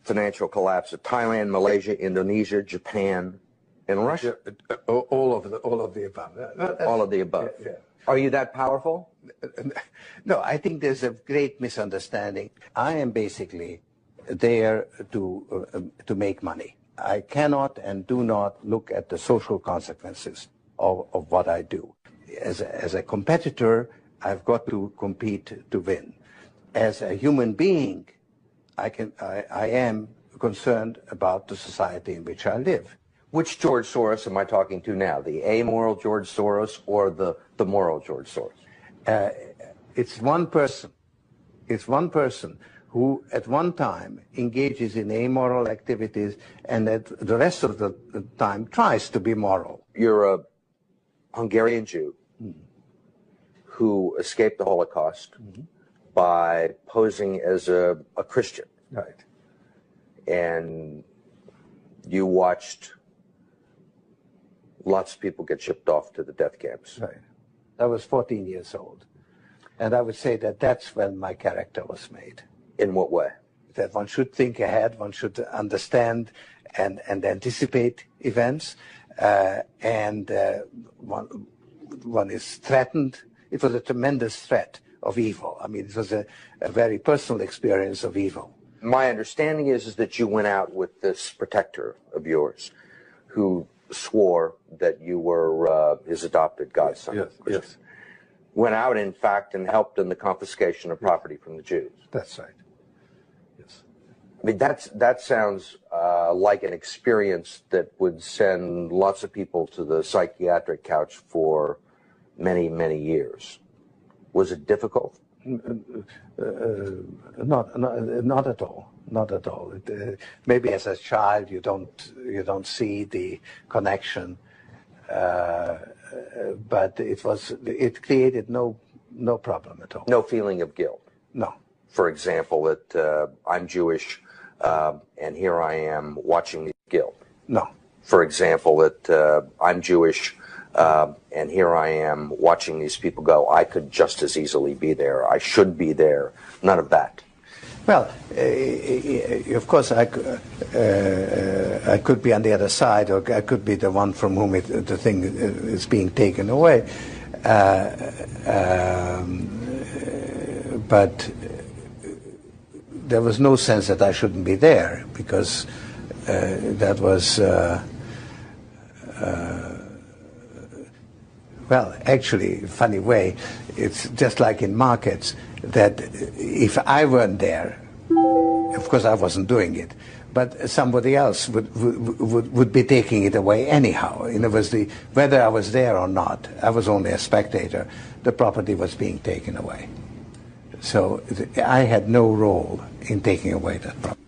financial collapse of Thailand, Malaysia, Indonesia, Japan, and Russia. All of the above. All of the above. Yeah. Are you that powerful? No, I think there's a great misunderstanding. I am basically there to make money. I cannot and do not look at the social consequences of what I do. As a competitor, I've got to compete to win. As a human being, I am concerned about the society in which I live. Which George Soros am I talking to now? The amoral George Soros or the moral George Soros? It's one person. It's one person who at one time engages in amoral activities and at the rest of the time tries to be moral. You're a Hungarian Jew who escaped the Holocaust by posing as a Christian. Right. And you watched lots of people get shipped off to the death camps. Right. I was 14 years old. And I would say that that's when my character was made. In what way? That one should think ahead, one should understand and anticipate events, and one is threatened. It was a tremendous threat of evil. I mean, it was a very personal experience of evil. My understanding is that you went out with this protector of yours who swore that you were his adopted godson. Yes, yes. Went out, in fact, and helped in the confiscation of property from the Jews. That's right. Yes. I mean, that sounds like an experience that would send lots of people to the psychiatric couch for many, many years. Was it difficult? Not at all. Not at all. Maybe as a child you don't see the connection, but it created no problem at all. No feeling of guilt. No. For example, that I'm Jewish and here I am watching the guilt. No. For example, that I'm Jewish and here I am watching these people go. I could just as easily be there. I should be there. None of that. Well, of course, I could be on the other side, or I could be the one from whom the thing is being taken away. But there was no sense that I shouldn't be there, because that was, well, actually, funny way, it's just like in markets, that if I weren't there, of course I wasn't doing it, but somebody else would be taking it away anyhow. In other words, whether I was there or not, I was only a spectator, the property was being taken away. So I had no role in taking away that property.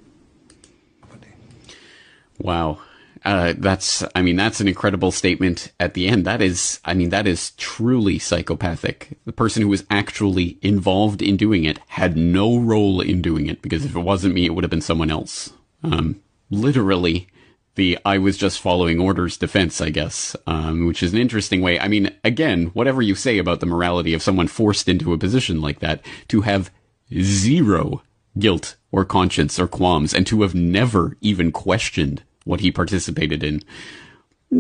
Wow. That's an incredible statement at the end. That is truly psychopathic. The person who was actually involved in doing it had no role in doing it, because if it wasn't me, it would have been someone else. Literally, I was just following orders defense, I guess, which is an interesting way. I mean, again, whatever you say about the morality of someone forced into a position like that, to have zero guilt or conscience or qualms, and to have never even questioned what he participated in,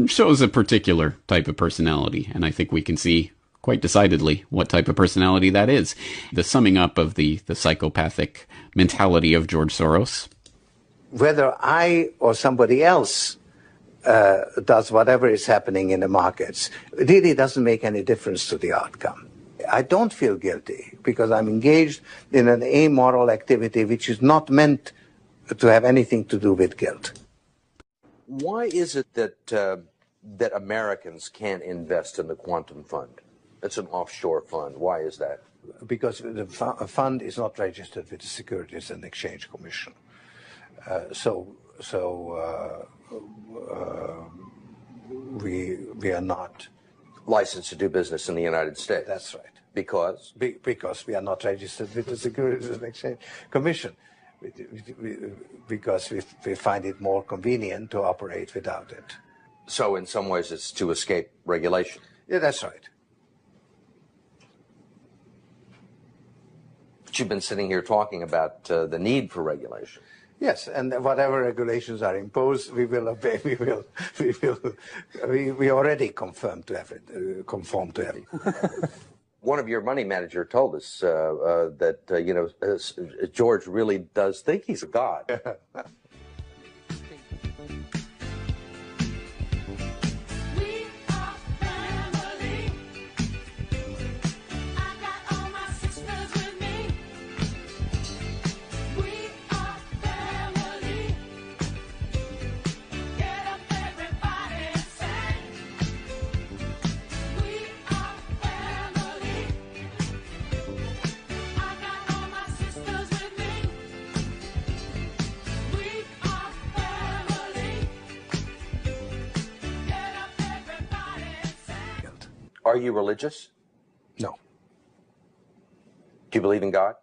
shows a particular type of personality. And I think we can see quite decidedly what type of personality that is. The summing up of the psychopathic mentality of George Soros. Whether I or somebody else does whatever is happening in the markets, it really doesn't make any difference to the outcome. I don't feel guilty because I'm engaged in an amoral activity which is not meant to have anything to do with guilt. Why is it that Americans can't invest in the quantum fund? It's an offshore fund. Why is that? Because the fund is not registered with the Securities and Exchange Commission. We are not licensed to do business in the United States. That's right. Because? Because we are not registered with the Securities and Exchange Commission. Because we find it more convenient to operate without it. So in some ways it's to escape regulation? Yeah, that's right. But you've been sitting here talking about the need for regulation. Yes, and whatever regulations are imposed, we will obey. We already conform to everything. One of your money manager told us that George really does think he's a god. Are you religious? No. Do you believe in God?